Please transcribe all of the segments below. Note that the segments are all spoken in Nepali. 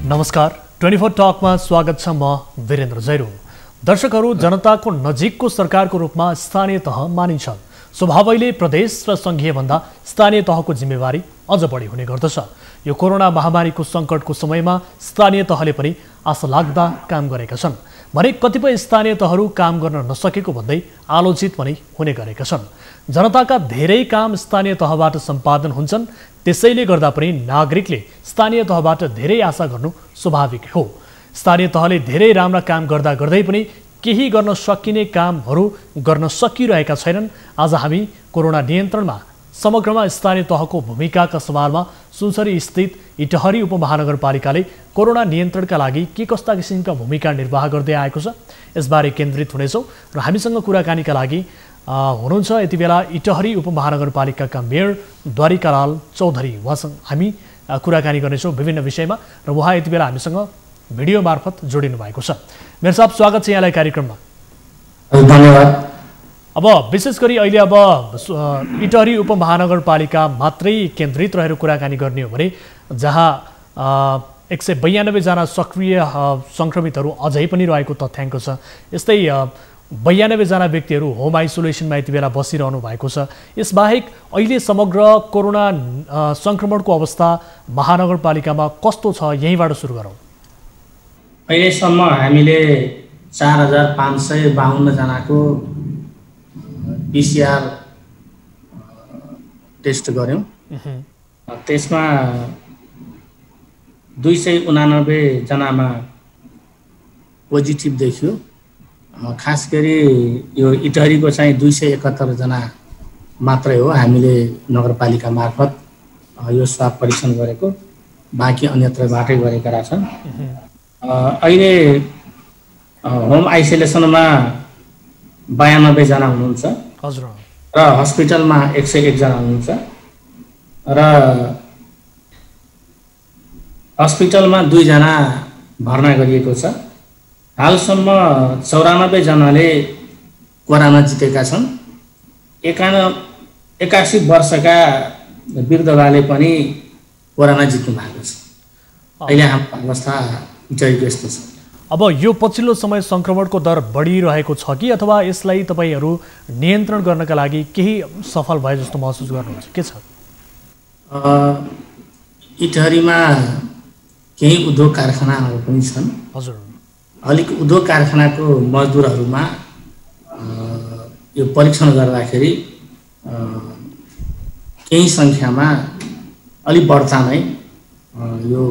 नमस्कार 24 टकमा स्वागत छ। म वीरेन्द्र जैरू। दर्शकहरू, जनताको नजिकको सरकारको रूपमा स्थानीय तह मानिन्छ। स्वभावैले प्रदेश र संघीय भन्दा स्थानीय तहको जिम्मेवारी अझ बढी हुने गर्दछ। यो कोरोना महामारीको सङ्कटको समयमा स्थानीय तहले पनि आशा लाग्दा काम गरेका छन् भने कतिपय स्थानीय तहहरू काम गर्न नसकेको भन्दै आलोचित पनि हुने गरेका छन्। जनताका धेरै काम स्थानीय तहबाट सम्पादन हुन्छन्, त्यसैले गर्दा पनि नागरिकले स्थानीय तहबाट धेरै आशा गर्नु स्वाभाविक हो। स्थानीय तहले धेरै राम्रा काम गर्दा गर्दै पनि केही गर्न सकिने कामहरू गर्न सकिरहेका छैनन्। आज हामी कोरोना नियन्त्रणमा समग्रमा स्थानीय तहको भूमिकाका सवालमा सुनसरी स्थित इटहरी उपमहानगरपालिकाले कोरोना नियन्त्रणका लागि के कस्ता किसिमका भूमिका निर्वाह गर्दै आएको छ, यसबारे केन्द्रित हुनेछौँ। र हामीसँग कुराकानीका लागि हुनुहुन्छ यति बेला इटहरी उपमहानगरपालिकाका मेयर द्वारिकालाल चौधरी। उहाँसँग हामी कुराकानी गर्नेछौँ विभिन्न विषयमा र उहाँ यति बेला हामीसँग भिडियो मार्फत जोडिनु भएको छ। मेयर साहब, स्वागत छ यहाँलाई कार्यक्रममा। धन्यवाद। अब विशेष गरी अहिले इटहरी उपमहानगरपालिका मात्रै केन्द्रित रहेर कुराकानी गर्ने हो भने जहाँ 192 जना सक्रिय सङ्क्रमितहरू अझै पनि रहेको तथ्याङ्क छ। यस्तै 92 जना व्यक्तिहरू होम आइसोलेसनमा यति बेला बसिरहनु भएको छ। यसबाहेक अहिले समग्र कोरोना सङ्क्रमणको अवस्था महानगरपालिकामा कस्तो छ, यहीँबाट सुरु गरौँ। अहिलेसम्म हामीले 4552 जनाको PCR टेस्ट गऱ्यौँ। त्यसमा 289 जनामा पोजिटिभ देखियो। खास गरी यो इटहरीको चाहिँ 271 जना मात्रै हो हामीले नगरपालिका मार्फत यो स्वाब परीक्षण गरेको, बाँकी अन्यत्रबाटै गरेका रहेछन्। अहिले होम आइसोलेसनमा 92 जना हुनुहुन्छ र हस्पिटलमा 101 जना हुनुहुन्छ र हस्पिटलमा 2 जना भर्ना गरिएको छ। हालसम्म 94 जनाले कोरोना जितेका छन्। 81 वर्षका वृद्धबाले पनि कोरोना जित्नु भएको छ। अहिले हाम्रो अवस्था इटहरीको यस्तो छ। अब यो पछिल्लो समय सङ्क्रमणको दर बढिरहेको छ कि अथवा यसलाई तपाईहरू नियन्त्रण गर्नका लागि केही सफल भए जस्तो महसुस गर्नुहुन्छ, के छ? इटहरीमा केही उद्योग कारखानाहरू पनि छन्। हजुर, अलिक उद्योग कारखानाको मजदुरहरूमा यो परीक्षण गर्दाखेरि केही सङ्ख्यामा अलिक बढ्ता नै यो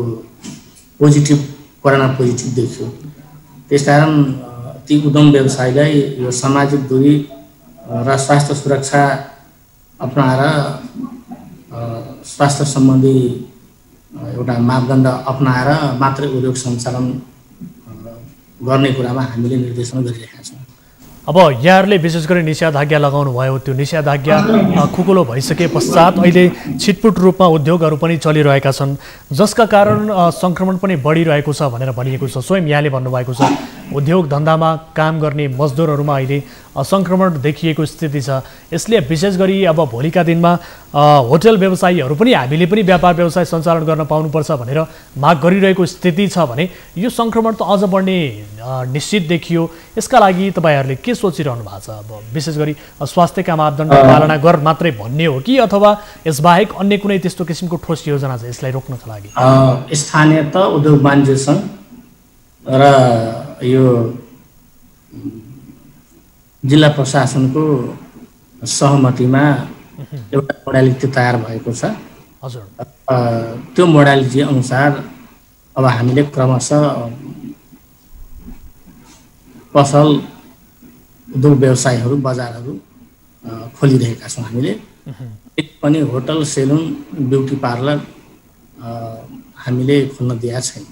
कोरोना पोजिटिभ देखियो। त्यसकारण ती उद्यम व्यवसायलाई यो सामाजिक दूरी र स्वास्थ्य सुरक्षा अपनाएर स्वास्थ्य सम्बन्धी एउटा मापदण्ड अपनाएर मात्रै उद्योग सञ्चालन गर्ने कुरामा हामीले निर्देशन गरिरहेका छौँ। अब यहाँहरूले विशेष गरी निषेधाज्ञा लगाउनु भयो, त्यो निषेधाज्ञा खुकुलो भइसके पश्चात अहिले छिटपुट रूपमा उद्योगहरू पनि चलिरहेका छन्, जसका कारण सङ्क्रमण पनि बढिरहेको छ भनेर भनिएको छ। स्वयं यहाँले भन्नुभएको छ उद्योग धन्दामा काम गर्ने मजदुरहरूमा अहिले सङ्क्रमण देखिएको स्थिति छ। यसले विशेष गरी अब भोलिका दिनमा होटल व्यवसायीहरू पनि हामीले पनि व्यापार व्यवसाय सञ्चालन गर्न पाउनुपर्छ भनेर माग गरिरहेको स्थिति छ भने यो सङ्क्रमण त अझ बढ्ने निश्चित देखियो। यसका लागि तपाईँहरूले के सोचिरहनु भएको छ? अब विशेष गरी स्वास्थ्यका मापदण्ड पालना गर मात्रै भन्ने हो कि अथवा यसबाहेक अन्य कुनै त्यस्तो किसिमको ठोस योजना छ यसलाई रोक्नका लागि? स्थानीय त उद्योग वाणिज्य सङ्घ र यो जिल्ला प्रशासनको सहमतिमा एउटा मोडालिटी तयार भएको छ। हजुर, त्यो मोडालिटी अनुसार अब हामीले क्रमशः पसल उद्योग व्यवसायहरू बजारहरू खोलिरहेका छौँ। हामीले एक पनि होटल, सेलुन, ब्युटी पार्लर हामीले खोल्न दिएको छैन।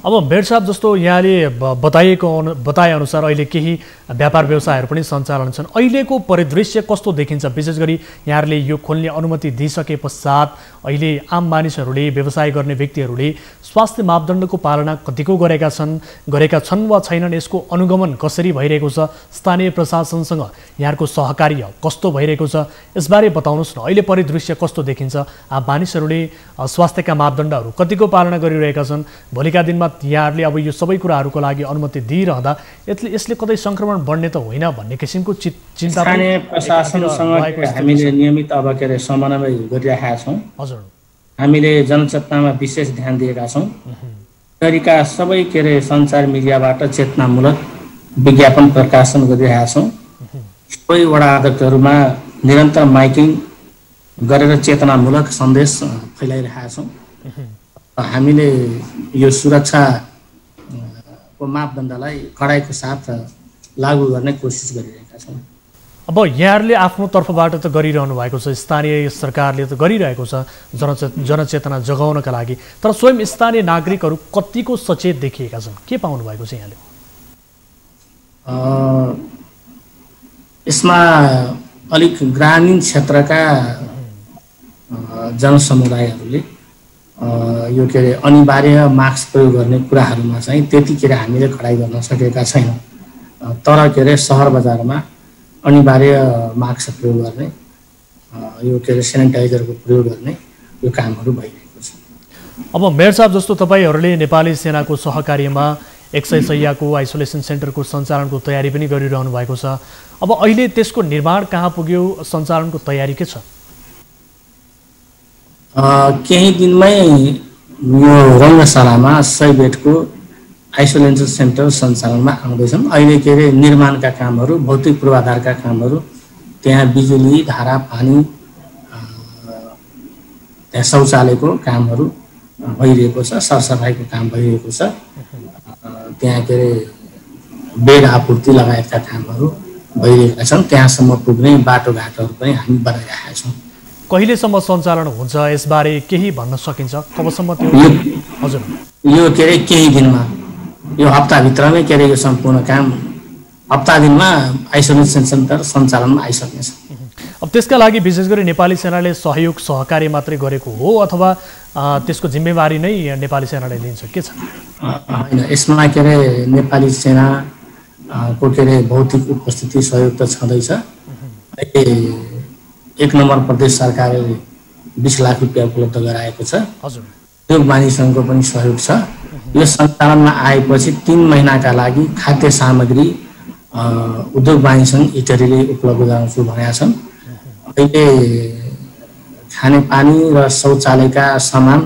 अब भेट साहब जस्तो यहाँले बताए अनुसार अहिले केही व्यापार व्यवसायहरू पनि सञ्चालन छन्। अहिलेको परिदृश्य कस्तो देखिन्छ? विशेष गरी यहाँहरूले यो खोल्ने अनुमति दिइसके पश्चात अहिले आम मानिसहरूले, व्यवसाय गर्ने व्यक्तिहरूले स्वास्थ्य मापदण्डको पालना कतिको गरेका छन् वा छैनन्? यसको अनुगमन कसरी भइरहेको छ? स्थानीय प्रशासनसँग यहाँको सहकार्य कस्तो भइरहेको छ? यसबारे बताउनुहोस् न। अहिले परिदृश्य कस्तो देखिन्छ? आम मानिसहरूले स्वास्थ्यका मापदण्डहरू कतिको पालना गरिरहेका छन्? भोलिका दिनमा यहाँहरूले अब यो सबै कुराहरूको लागि अनुमति दिइरहँदा यसले कतै सङ्क्रमण बढ्ने त होइन भन्ने किसिमको चिन्ता स्थानीय प्रशासनसँग हामीले नियमित अब के अरे समन्वय गरिरहेका छौँ। हजुर, हामीले जनचेतनामा विशेष ध्यान दिएका छौँ। तरिका सबै के अरे सञ्चार मिडियाबाट चेतनामूलक विज्ञापन प्रकाशन गरिरहेका छौँ। सबै वडा अध्यक्षहरूमा निरन्तर माइकिङ गरेर चेतनामूलक सन्देश फैलाइरहेका छौँ। हामीले यो सुरक्षाको मापदण्डलाई कडाइको साथ लागू गर्ने कोसिस गरिरहेका छौँ। अब यहाँहरूले आफ्नो तर्फबाट त गरिरहनु भएको छ, स्थानीय सरकारले त गरिरहेको छ जनचेतना जगाउनका लागि, तर स्वयं स्थानीय नागरिकहरू कतिको सचेत देखिएका छन्? के पाउनु भएको छ यहाँले? यसमा अलिक ग्रामीण क्षेत्रका जनसमुदायहरूले यो के अरे अनिवार्य मास्क प्रयोग गर्ने कुराहरूमा चाहिँ त्यतिखेर हामीले कडाइ गर्न सकेका छैनौँ। तर के अरे सहर बजारमा अनिवार्य मास्क प्रयोग गर्ने, यो के अरे सेनिटाइजरको प्रयोग गर्ने यो कामहरू भइरहेको छ। अब मेयर साहब जस्तो तपाईँहरूले नेपाली सेनाको सहकार्यमा 100 शैय्याको आइसोलेसन सेन्टरको सञ्चालनको तयारी पनि गरिरहनु भएको छ। अब अहिले त्यसको निर्माण कहाँ पुग्यो? सञ्चालनको तयारी के छ? केही दिनमै यो रङ्गशालामा 100 बेडको आइसोलेसन सेन्टर सञ्चालनमा आउँदैछन्। अहिले के अरे निर्माणका कामहरू, भौतिक पूर्वाधारका कामहरू, त्यहाँ बिजुली, धारा, पानी, त्यहाँ शौचालयको कामहरू भइरहेको छ, सरसफाइको काम भइरहेको छ। त्यहाँ के अरे बेड आपूर्ति लगायतका कामहरू भइरहेका छन्। त्यहाँसम्म पुग्ने बाटोघाटोहरू पनि हामी बनाइरहेका छौँ। कहिलेसम्म सञ्चालन हुन्छ यसबारे केही भन्न सकिन्छ? कबसम्म त्यो? हजुर, यो के अरे केही दिनमा, यो हप्ताभित्रमै के अरे यो सम्पूर्ण काम हप्ता दिनमा आइसोलेसन सेन्टर सञ्चालनमा आइसक्नेछ। अब त्यसका लागि विशेष गरी नेपाली सेनाले सहयोग सहकार्य मात्रै गरेको हो अथवा त्यसको जिम्मेवारी नै नेपाली सेनाले लिन्छ? के छ? होइन, यसमा के अरे नेपाली सेनाको के अरे भौतिक उपस्थिति सहयोग त छँदैछ। 1 नम्बर प्रदेश सरकारले 20 लाख रुपियाँ उपलब्ध गराएको छ। हजुर, उद्योग वाणिज्यको पनि सहयोग छ। यो सञ्चालनमा आएपछि 3 महिनाका लागि खाद्य सामग्री उद्योग वाणिज्य इटरीले उपलब्ध गराउँछु भनेका छन्। अहिले खानेपानी र शौचालयका सामान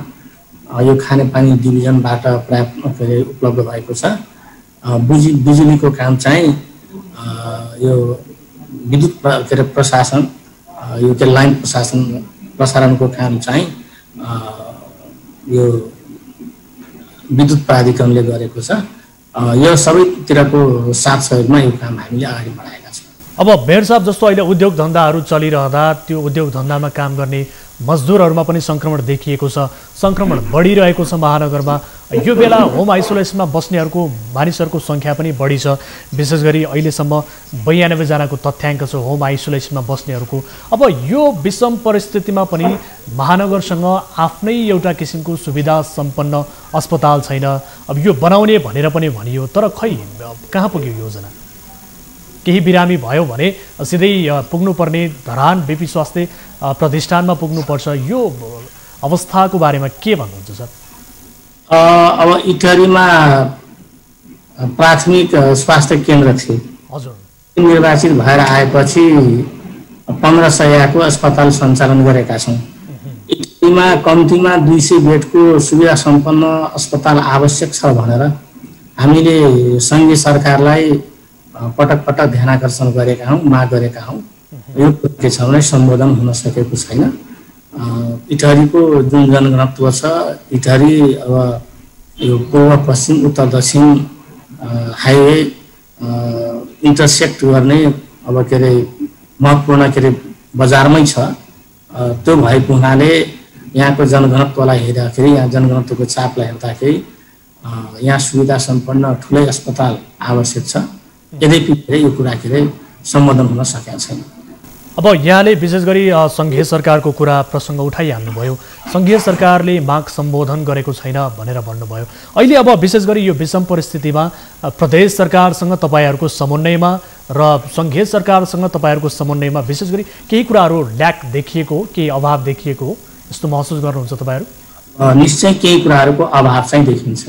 यो खानेपानी डिभिजनबाट पर्याप्त उपलब्ध भएको छ। बिजुलीको काम चाहिँ यो विद्युत के अरे प्रशासन, यो के लाइन प्रसारणको काम चाहिँ यो विद्युत प्राधिकरणले गरेको छ। यो सबैतिरको साथ सहयोगमा यो काम हामीले अगाडि बढाएका छौँ। अब मेयर साहब जस्तो अहिले उद्योग धन्दाहरू चलिरहँदा त्यो उद्योग धन्दामा काम गर्ने मजदुरहरूमा पनि सङ्क्रमण देखिएको छ, सङ्क्रमण बढिरहेको छ महानगरमा। यो बेला होम आइसोलेसनमा बस्नेहरूको मानिसहरूको सङ्ख्या पनि बढी छ। विशेष गरी अहिलेसम्म 92 जनाको तथ्याङ्क छ होम आइसोलेसनमा बस्नेहरूको। अब यो विषम परिस्थितिमा पनि महानगरसँग आफ्नै एउटा किसिमको सुविधा सम्पन्न अस्पताल छैन। अब यो बनाउने भनेर पनि भनियो, तर खै कहाँ पुग्यो योजना? केही बिरामी भयो भने सिधै पुग्नुपर्ने धरान बिपी स्वास्थ्य प्रतिष्ठानमा पुग्नुपर्छ। यो अवस्थाको बारेमा के भन्नुहुन्छ सर? अब इटरीमा प्राथमिक स्वास्थ्य केन्द्र थिए। हजुर, निर्वाचित भएर आएपछि 15 शैय्याको अस्पताल सञ्चालन गरेका छौँ। इटरीमा कम्तीमा 200 बेडको सुविधा सम्पन्न अस्पताल आवश्यक छ भनेर हामीले सङ्घीय सरकारलाई पटक पटक ध्यानाकर्षण गरेका हौँ, माग गरेका हौँ। यो के छ भने सम्बोधन हुन सकेको छैन। इटहरीको जुन जनघनत्व छ, इटहरी अब यो पूर्व पश्चिम उत्तर दक्षिण हाइवे इन्टरसेक्ट गर्ने अब के अरे महत्त्वपूर्ण के अरे बजारमै छ। त्यो भएको हुनाले यहाँको जनघनत्वलाई हेर्दाखेरि, यहाँ जनघनत्वको चापलाई हेर्दाखेरि यहाँ सुविधा सम्पन्न ठुलै अस्पताल आवश्यक छ, यद्यपि यो कुरा सम्बोधन हुन सकेको छैन। अब यहाँले विशेष गरी सङ्घीय सरकारको कुरा प्रसङ्ग उठाइहाल्नुभयो। सङ्घीय सरकारले माग सम्बोधन गरेको छैन भनेर भन्नुभयो। अहिले अब विशेष गरी यो विषम परिस्थितिमा प्रदेश सरकारसँग तपाईँहरूको समन्वयमा र सङ्घीय सरकारसँग तपाईँहरूको समन्वयमा विशेष गरी केही कुराहरू ल्याक देखिएको, केही अभाव देखिएको हो यस्तो महसुस गर्नुहुन्छ तपाईँहरू? निश्चय केही कुराहरूको अभाव चाहिँ देखिन्छ।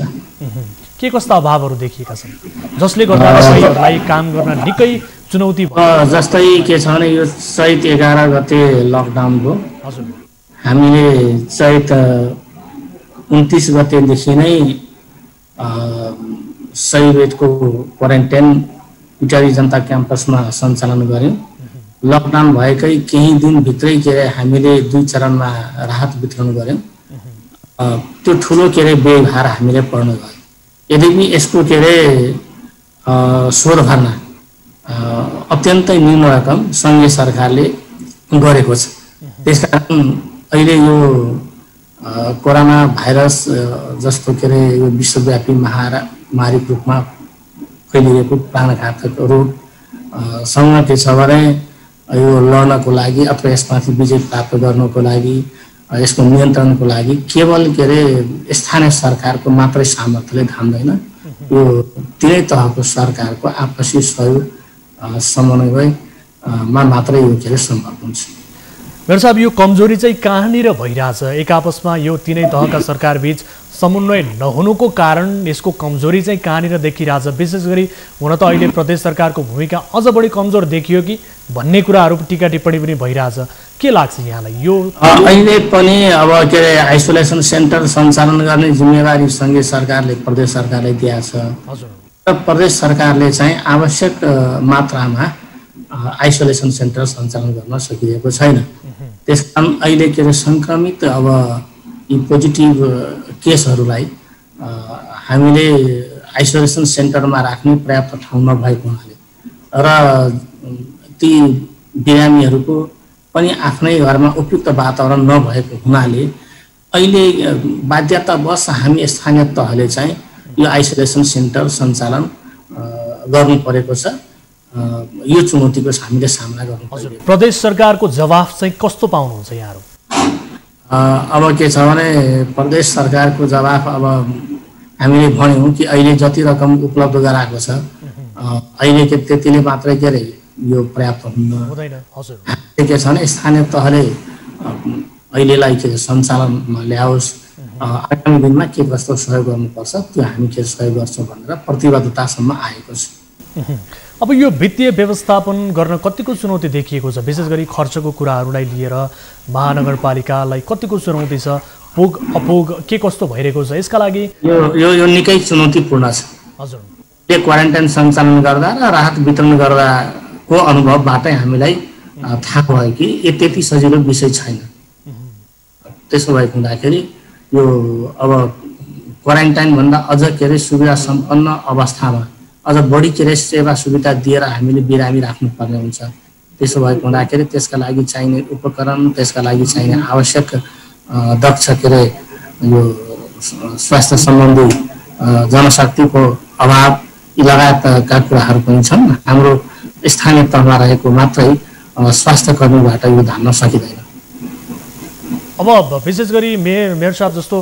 के कस्ता अभावहरू देखिएका छन् जसले गर्दा तपाईँहरूलाई काम गर्न निकै चुनौती भयो? जस्तै के छ भने यो चैत 11 गते लकडाउन भयो। हजुर, हामीले चैत 29 गतेदेखि नै 100 बेडको क्वारेन्टाइन इटारी जनता क्याम्पसमा सञ्चालन गऱ्यौँ। लकडाउन भएकै केही दिनभित्रै हामीले 2 चरणमा राहत वितरण गऱ्यौँ। त्यो ठुलो व्यवहार हामीले पर्न गयो। यद्यपि यसको स्वर भर्ना अत्यन्तै न्यून रकम सङ्घीय सरकारले गरेको छ। त्यसकारण अहिले यो कोरोना भाइरस जस्तो यो विश्वव्यापी महामारीको रूपमा फैलिएको प्राणघातक रोगसँग के छ भने यो लड्नको लागि अथवा यसमाथि विजय प्राप्त गर्नको लागि, यसको नियन्त्रणको लागि केवल स्थानीय सरकारको मात्रै सामर्थ्यले धान्दैन। यो तिनै तहको सरकारको आपसी सहयोग समन्वयमा मात्रै यो सम्भव हुन्छ। मेयर साहब, यो कमजोरी चाहिँ कहाँनिर भइरहेछ? एक आपसमा यो तिनै तहका सरकारबीच समन्वय नहुनुको कारण यसको कमजोरी चाहिँ कहाँनिर देखिरहेछ? विशेष गरी हुन त अहिले प्रदेश सरकारको भूमिका अझ बढी कमजोर देखियो कि भन्ने कुराहरू टिका टिप्पणी पनि भइरहेछ। के लाग्छ यहाँलाई? यो अहिले पनि अब आइसोलेसन सेन्टर सञ्चालन गर्ने जिम्मेवारी सङ्घीय सरकारले प्रदेश सरकारले दिएको छ। हजुर, प्रदेश सरकारले चाहिँ आवश्यक मात्रामा आइसोलेसन सेन्टर सञ्चालन गर्न सकिएको छैन। त्यसकारण अहिले सङ्क्रमित अब यी पोजिटिभ केसहरूलाई हामीले आइसोलेसन सेन्टरमा राख्ने पर्याप्त ठाउँ नभएको हुनाले र ती बिरामीहरूको पनि आफ्नै घरमा उपयुक्त वातावरण नभएको हुनाले अहिले बाध्यतावश हामी स्थानीय तहले चाहिँ यो आइसोलेसन सेन्टर सञ्चालन गर्नु परेको छ। यो चुनौतीको हामीले सामना गर्नु पर्यो। प्रदेश सरकारको जवाफ चाहिँ कस्तो पाउनुहुन्छ यहाँहरू? अब के छ भने प्रदेश सरकारको जवाफ अब हामीले भन्यौँ कि अहिले जति रकम उपलब्ध गराएको छ अहिले त्यतिले मात्रै यो पर्याप्त हुँदैन। हजुर, के छ भने स्थानीय तहले अहिलेलाई सञ्चालनमा ल्याओस्, आगामी दिनमा के कस्तो सहयोग गर्नुपर्छ त्यो हामी सहयोग गर्छौँ भनेर प्रतिबद्धतासम्म आएको छ। अब यो वित्तीय व्यवस्थापन गर्न कतिको चुनौती देखिएको छ? विशेष गरी खर्चको कुराहरूलाई लिएर महानगरपालिकालाई कतिको चुनौती छ? पुग अपुग के कस्तो भइरहेको छ? यसका लागि यो निकै चुनौतीपूर्ण छ। हजुर, यो क्वारेन्टाइन सञ्चालन गर्दा र राहत वितरण गर्दाको अनुभवबाटै हामीलाई थाहा भयो कि यो त्यति सजिलो विषय छैन। त्यसो भएको हुँदाखेरि यो अब क्वारेन्टाइन भन्दा अझ सुविधा सम्पन्न अवस्थामा अझ बढी सेवा सुविधा दिएर हामीले बिरामी राख्नुपर्ने हुन्छ। त्यसो भएको हुँदाखेरि त्यसका लागि चाहिने उपकरण, त्यसका लागि चाहिने आवश्यक दक्ष यो स्वास्थ्य सम्बन्धी जनशक्तिको अभाव लगायतका कुराहरू पनि छन्। हाम्रो स्थानीय तहमा रहेको मात्रै स्वास्थ्य कर्मीबाट यो धान्न सकिँदैन। अब विशेष गरी मेयर साहब जस्तो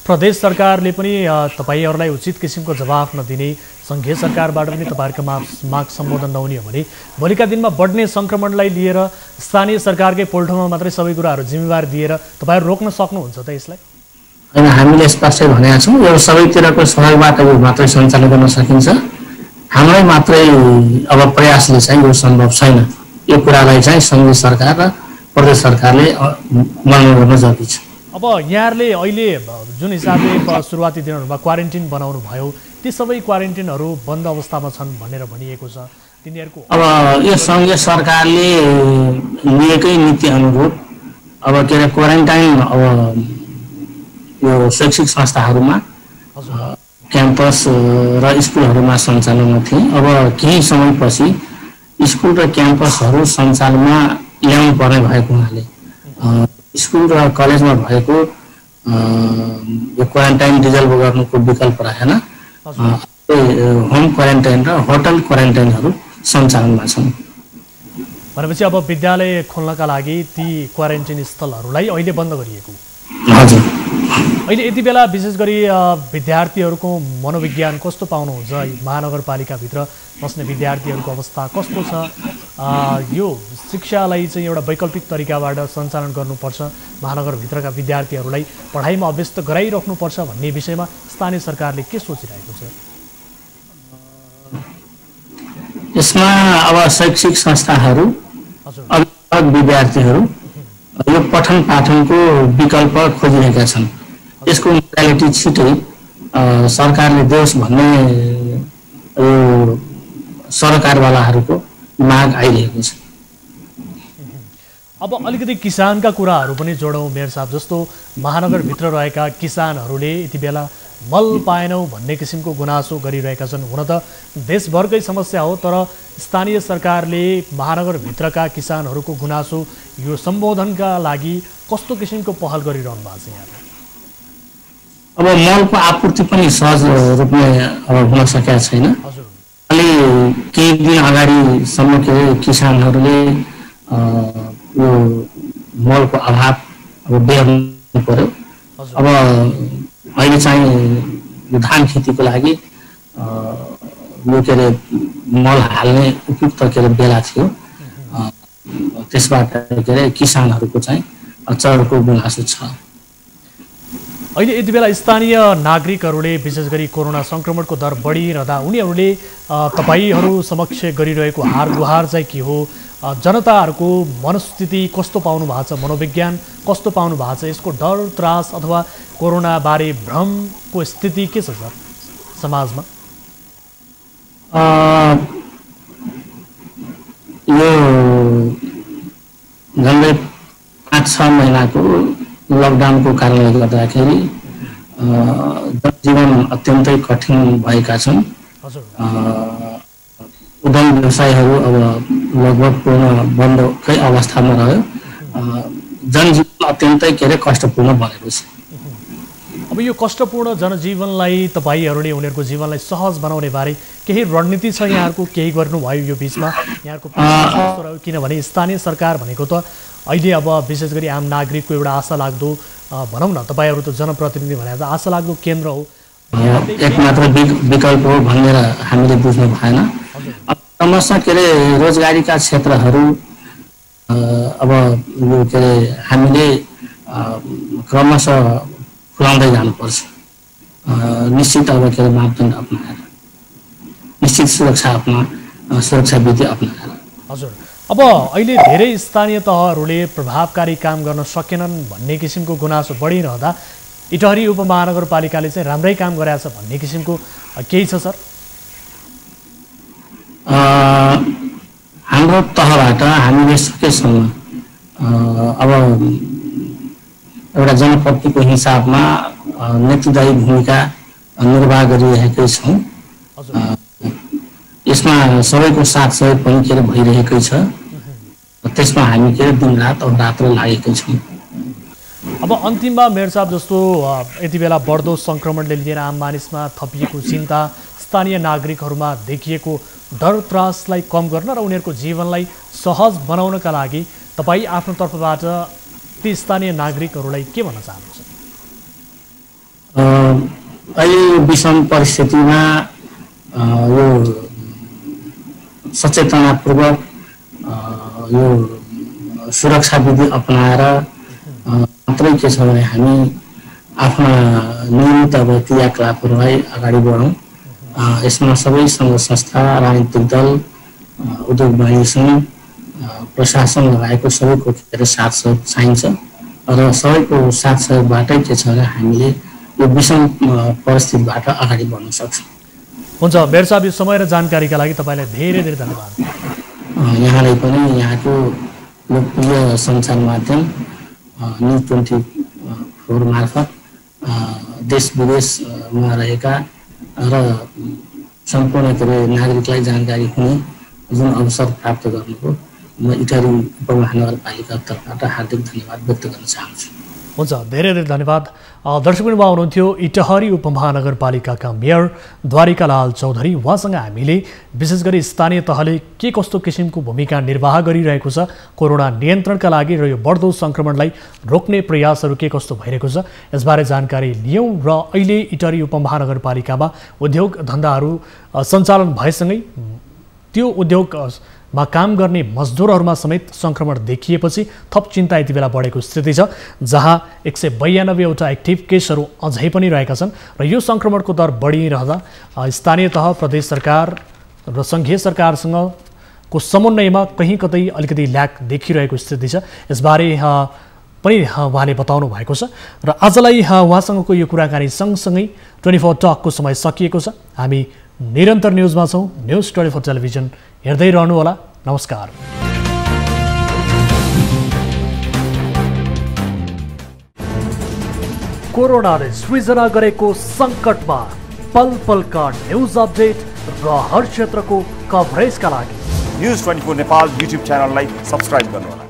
प्रदेश सरकारले पनि तपाईँहरूलाई उचित किसिमको जवाफ नदिने, सङ्घीय सरकारबाट पनि तपाईँहरूको माग सम्बोधन नहुने हो भने भोलिका दिनमा बढ्ने सङ्क्रमणलाई लिएर स्थानीय सरकारकै पोल्ठोमा मात्रै सबै कुराहरू जिम्मेवार दिएर तपाईँहरू रोक्न सक्नुहुन्छ त यसलाई? होइन, हामीले स्पष्टै भनेका छौँ यो सबैतिरको सहयोगबाट यो मात्रै सञ्चालन गर्न सकिन्छ। हाम्रै मात्रै अब प्रयासले चाहिँ यो सम्भव छैन। यो कुरालाई चाहिँ सङ्घीय सरकार र प्रदेश सरकारले मनन गर्न जरुरी छ। अब यहाँहरूले अहिले जुन हिसाबले सुरुवाती दिनहरूमा क्वारेन्टिन बनाउनु भयो, ती सबै क्वारेन्टिनहरू बन्द अवस्थामा छन् भनेर भनिएको छ। तिनीहरूको अब यो सङ्घीय सरकारले लिएकै नीति अनुरूप अब क्वारेन्टाइन अब यो शैक्षिक संस्थाहरूमा, क्याम्पस र स्कुलहरूमा सञ्चालनमा थिए। अब केही समयपछि स्कुल र क्याम्पसहरू सञ्चालनमा ल्याउनु पर्ने भएको हुनाले स्कुल र कलेजमा भएको यो क्वारेन्टाइन डिजल्भ गर्नुको विकल्प रहेन। होम क्वारेन्टाइन र होटल क्वारेन्टाइनहरू सञ्चालनमा छन्। भनेपछि अब विद्यालय खोल्नका लागि ती क्वारेन्टाइन स्थलहरूलाई अहिले बन्द गरिएको। हजुर। अहिले यति बेला विशेष गरी विद्यार्थीहरूको मनोविज्ञान कस्तो पाउनुहुन्छ? महानगरपालिकाभित्र बस्ने विद्यार्थीहरूको अवस्था कस्तो छ? यो शिक्षालाई चाहिँ एउटा वैकल्पिक तरिकाबाट सञ्चालन गर्नुपर्छ, महानगरभित्रका विद्यार्थीहरूलाई पढाइमा अभ्यस्त गराइराख्नुपर्छ भन्ने विषयमा स्थानीय सरकारले के सोचिरहेको छ? यसमा अब शैक्षिक संस्थाहरू, अभिभावक, विद्यार्थीहरू यो पठन पाठनको विकल्प खोजिरहेका छन्। यसको मोडालिटी छिटै सरकारले देओस् भन्ने सरकारवालाहरूको माग आइरहेको छ। अब अलिकति किसानका कुराहरू पनि जोडौँ मेयर साहब। जस्तो महानगरभित्र रहेका किसानहरूले यति बेला मल पाएनौँ भन्ने किसिमको गुनासो गरिरहेका छन्। हुन त देशभरकै समस्या हो, तर स्थानीय सरकारले महानगरभित्रका किसानहरूको गुनासो यो सम्बोधनका लागि कस्तो किसिमको पहल गरिरहनु भएको छ यहाँले? अब मलको आपूर्ति पनि सहज रूपले अब हुन सकेका छैन। अलि केही दिन अगाडिसम्म के किसानहरूले यो मलको अभाव अब बेर्नु पर्यो। अब अहिले चाहिँ धान खेतीको लागि यो के अरे मल हाल्ने उपयुक्त के अरे बेला थियो। त्यसबाट के अरे किसानहरूको चाहिँ चरको गुनासो छ। अहिले यति बेला स्थानीय नागरिकहरूले विशेष गरी कोरोना सङ्क्रमणको दर बढिरहँदा उनीहरूले तपाईहरू समक्ष गरिरहेको हार गुहार चाहिँ के हो? जनताहरूको मनस्थिति कस्तो पाउनु भएको छ? मनोविज्ञान कस्तो पाउनु भएको छ? यसको डर, त्रास अथवा कोरोनाबारे भ्रमको स्थिति के छ सर समाजमा? यो झन्डै 5-6 महिनाको लकडाउनको कारणले गर्दाखेरि जनजीवन अत्यन्तै कठिन भएका छन्। उद्यम व्यवसायहरू अब लगभग पूर्ण बन्दकै अवस्थामा रह्यो। जनजीवन अत्यन्तै के अरे कष्टपूर्ण बनेको छ। अब यो कष्टपूर्ण जनजीवनलाई तपाईहरूले उनीहरूको जीवनलाई सहज बनाउने बारे केही रणनीति छ यहाँहरूको? केही गर्नुभयो यो बिचमा यहाँको? किनभने स्थानीय सरकार भनेको त अहिले अब विशेष गरी आम नागरिकको एउटा आशा लाग्दो भनौँ न, तपाईँहरू त जनप्रतिनिधि भनेर आशा लाग्दो केन्द्र हो, एक मात्र विकल्प हो भनेर हामीले बुझ्नु भएन। क्रमशः के अरे रोजगारीका क्षेत्रहरू अब यो के अरे हामीले क्रमशः खुलाउँदै जानुपर्छ। निश्चित अब के अरे मापदण्ड अपनाएर, निश्चित सुरक्षा विधि अपनाएर। हजुर, अब अहिले धेरै स्थानीय तहहरूले प्रभावकारी काम गर्न सकेनन् भन्ने किसिमको गुनासो बढिरहँदा इटहरी उपमहानगरपालिकाले चाहिँ राम्रै काम गरेछ भन्ने किसिमको केही छ सर? हाम्रो तहबाट हामीले सकेसम्म अब एउटा जनप्रतिको हिसाबमा नेतृत्वदायी भूमिका निर्वाह गरिरहेकै छौँ। यसमा सबैको साथ सहयोग पनि के अरे भइरहेकै छ। त्यसमा हामी के अरे दिनरात अहोरात्र लागेकै छौँ। अब अन्तिममा मेयर साहब, जस्तो यति बेला बढ्दो सङ्क्रमणले लिएर आम मानिसमा थपिएको चिन्ता, स्थानीय नागरिकहरूमा देखिएको डर त्रासलाई कम गर्न र उनीहरूको जीवनलाई सहज बनाउनका लागि तपाईँ आफ्नो तर्फबाट ती स्थानीय नागरिकहरूलाई के भन्न चाहनुहुन्छ? अहिले विषम परिस्थितिमा यो सचेतनापूर्वक यो सुरक्षा विधि अपनाएर मात्रै के छ भने हामी आफ्ना नियमित अब क्रियाकलापहरूलाई अगाडि बढौँ। यसमा सबै सङ्घ संस्था, राजनीतिक दल, उद्योग वाणिज्य सङ्घ, प्रशासन लगायतको सबैको के अरे साथ सहयोग चाहिन्छ र सबैको साथ सहयोगबाटै के छ भने हामीले यो विषम परिस्थितिबाट अगाडि बढ्न सक्छौँ। हुन्छ मेयर साहब, यो समय र जानकारीका लागि तपाईँलाई धेरै धेरै धन्यवाद। यहाँलाई पनि यहाँको लोकप्रिय सञ्चार माध्यम न्युज 24 मार्फत देश विदेशमा रहेका र सम्पूर्ण के अरे नागरिकलाई जानकारी हुने जुन अवसर प्राप्त गर्नुभयो, म इटहरी उपमहानगरपालिका तर्फबाट हार्दिक धन्यवाद व्यक्त गर्न चाहन्छु। हुन्छ, धेरै धेरै धन्यवाद। दर्शकवृन्दमा हुनुहुन्थ्यो इटहरी उपमहानगरपालिकाका मेयर द्वारिकालाल चौधरी। उहाँसँग हामीले विशेष गरी स्थानीय तहले के कस्तो किसिमको भूमिका निर्वाह गरिरहेको छ कोरोना नियन्त्रणका लागि र यो बढ्दो सङ्क्रमणलाई रोक्ने प्रयासहरू के कस्तो भइरहेको छ यसबारे जानकारी लियौँ। र अहिले इटहरी उपमहानगरपालिकामा उद्योग धन्दाहरू सञ्चालन भएसँगै त्यो उद्योगमा काम गर्ने मजदुरहरूमा समेत सङ्क्रमण देखिएपछि थप चिन्ता यति बेला बढेको स्थिति छ, जहाँ 192वटा एक्टिभ केसहरू अझै पनि रहेका छन्। र यो सङ्क्रमणको दर बढिरहँदा स्थानीय तह, प्रदेश सरकार र सङ्घीय सरकारसँगको समन्वयमा कहीँ कतै अलिकति ल्याक देखिरहेको स्थिति छ। यसबारे पनि उहाँले बताउनु भएको छ। र आजलाई उहाँसँगको यो कुराकानी सँगसँगै 24 टकको समय सकिएको छ। हामी निरन्तर न्युजमा छौँ। न्युज 24 टेलिभिजन हेर्दै रहनुहोला। नमस्कार। कोरोनाले सृजना गरेको सङ्कटमा पल पलका न्युज अपडेट र हर क्षेत्रको कभरेजका लागि न्युज 24 नेपाल युट्युब च्यानललाई सब्स्क्राइब गर्नुहोला।